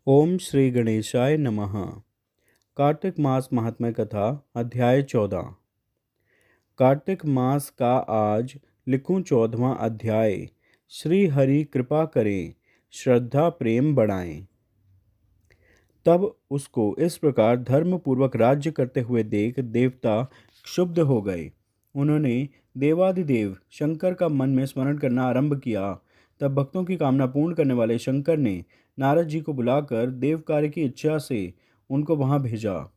ओम श्री गणेशाय नमः। कार्तिक मास महात्म्य कथा अध्याय 14। कार्तिक मास का आज लिखूं 14वां अध्याय। श्री हरि कृपा करें, श्रद्धा प्रेम बढ़ाएं। तब उसको इस प्रकार धर्म पूर्वक राज्य करते हुए देख देवता क्षुब्ध हो गए। उन्होंने देवादिदेव शंकर का मन में स्मरण करना आरंभ किया। तब भक्तों की कामना पूर्ण करने वाले शंकर ने नारद जी को बुलाकर देव कार्य की इच्छा से उनको वहां भेजा।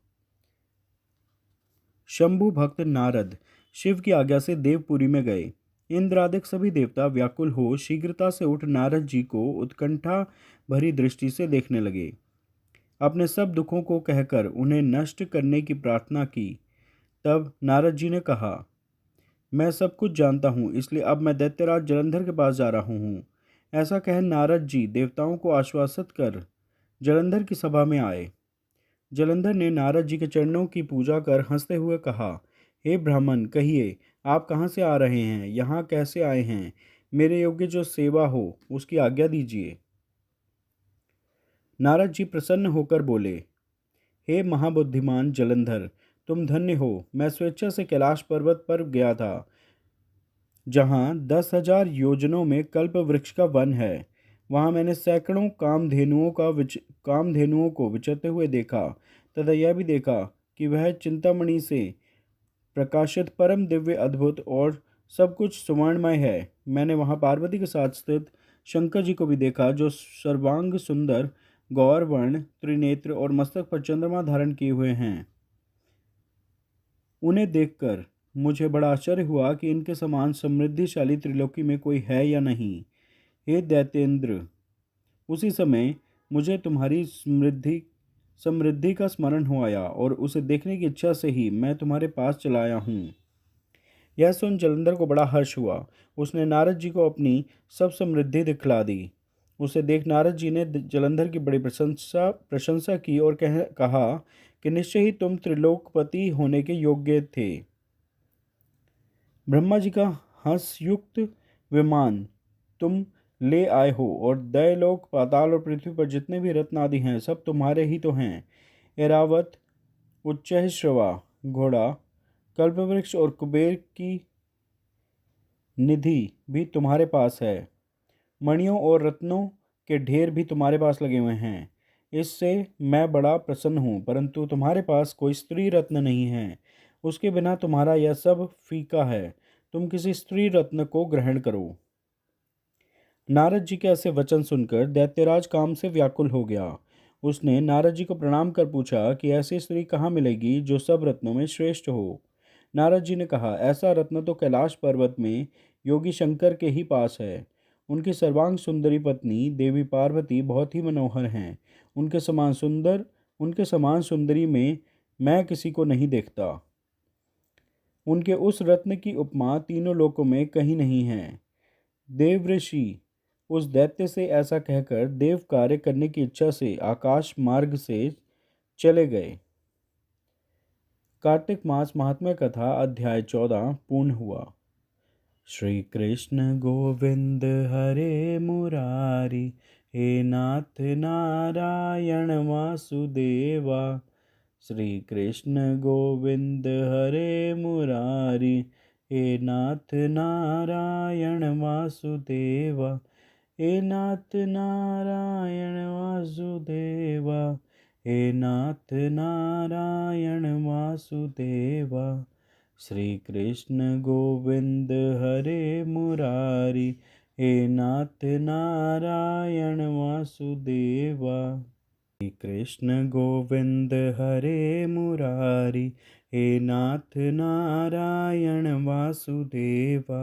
शंभु भक्त नारद शिव की आज्ञा से देवपुरी में गए। इंद्रादिक सभी देवता व्याकुल हो शीघ्रता से उठ नारद जी को उत्कंठा भरी दृष्टि से देखने लगे। अपने सब दुखों को कहकर उन्हें नष्ट करने की प्रार्थना की। तब नारद जी ने कहा, मैं सब कुछ जानता हूँ, इसलिए अब मैं दैत्यराज जलंधर के पास जा रहा हूँ। ऐसा कह नारद जी देवताओं को आश्वासित कर जलंधर की सभा में आए। जलंधर ने नारद जी के चरणों की पूजा कर हंसते हुए कहा, हे ब्राह्मण, कहिए आप कहाँ से आ रहे हैं, यहाँ कैसे आए हैं? मेरे योग्य जो सेवा हो उसकी आज्ञा दीजिए। नारद जी प्रसन्न होकर बोले, हे महाबुद्धिमान जलंधर, तुम धन्य हो। मैं स्वेच्छा से कैलाश पर्वत पर गया था, जहाँ 10,000 योजनों में कल्प वृक्ष का वन है। वहाँ मैंने सैकड़ों कामधेनुओं को विचरते हुए देखा तथा यह भी देखा कि वह चिंतामणि से प्रकाशित परम दिव्य अद्भुत और सब कुछ सुवर्णमय है। मैंने वहाँ पार्वती के साथ स्थित शंकर जी को भी देखा, जो सर्वांग सुंदर, गौरवर्ण, त्रिनेत्र और मस्तक पर चंद्रमा धारण किए हुए हैं। उन्हें देखकर मुझे बड़ा आश्चर्य हुआ कि इनके समान समृद्धिशाली त्रिलोकी में कोई है या नहीं। हे दैत्येंद्र, उसी समय मुझे तुम्हारी समृद्धि का स्मरण हो आया और उसे देखने की इच्छा से ही मैं तुम्हारे पास चला आया हूँ। यह सुन जलंधर को बड़ा हर्ष हुआ। उसने नारद जी को अपनी सब समृद्धि दिखला दी। उसे देख नारद जी ने जलंधर की बड़ी प्रशंसा की और कहा कि निश्चय ही तुम त्रिलोकपति होने के योग्य थे। ब्रह्मा जी का हंसयुक्त विमान तुम ले आए हो, और दैलोक, पाताल और पृथ्वी पर जितने भी रत्न आदि हैं सब तुम्हारे ही तो हैं। एरावत, उच्चैःश्रवा घोड़ा, कल्पवृक्ष और कुबेर की निधि भी तुम्हारे पास है। मणियों और रत्नों के ढेर भी तुम्हारे पास लगे हुए हैं। इससे मैं बड़ा प्रसन्न हूँ, परंतु तुम्हारे पास कोई स्त्री रत्न नहीं है। उसके बिना तुम्हारा यह सब फीका है। तुम किसी स्त्री रत्न को ग्रहण करो। नारद जी के ऐसे वचन सुनकर दैत्यराज काम से व्याकुल हो गया। उसने नारद जी को प्रणाम कर पूछा कि ऐसी स्त्री कहाँ मिलेगी जो सब रत्नों में श्रेष्ठ हो। नारद जी ने कहा, ऐसा रत्न तो कैलाश पर्वत में योगी शंकर के ही पास है। उनकी सर्वांग सुंदरी पत्नी देवी पार्वती बहुत ही मनोहर हैं। उनके समान सुंदरी में मैं किसी को नहीं देखता। उनके उस रत्न की उपमा तीनों लोकों में कहीं नहीं है। देवऋषि उस दैत्य से ऐसा कहकर देव कार्य करने की इच्छा से आकाश मार्ग से चले गए। कार्तिक मास महात्म्य कथा अध्याय 14 पूर्ण हुआ। श्री कृष्ण गोविंद हरे मुरारी, हे नाथ नारायण वासुदेवा। श्री कृष्ण गोविंद हरे मुरारी, हे नाथ नारायण वासुदेवा। हे नाथ नारायण वासुदेवा, हे नाथ नारायण वासुदेवा। श्री कृष्ण गोविंद हरे मुरारी, हे नाथ नारायण वासुदेवा। श्री कृष्ण गोविंद हरे मुरारी, हे नाथ नारायण वासुदेवा।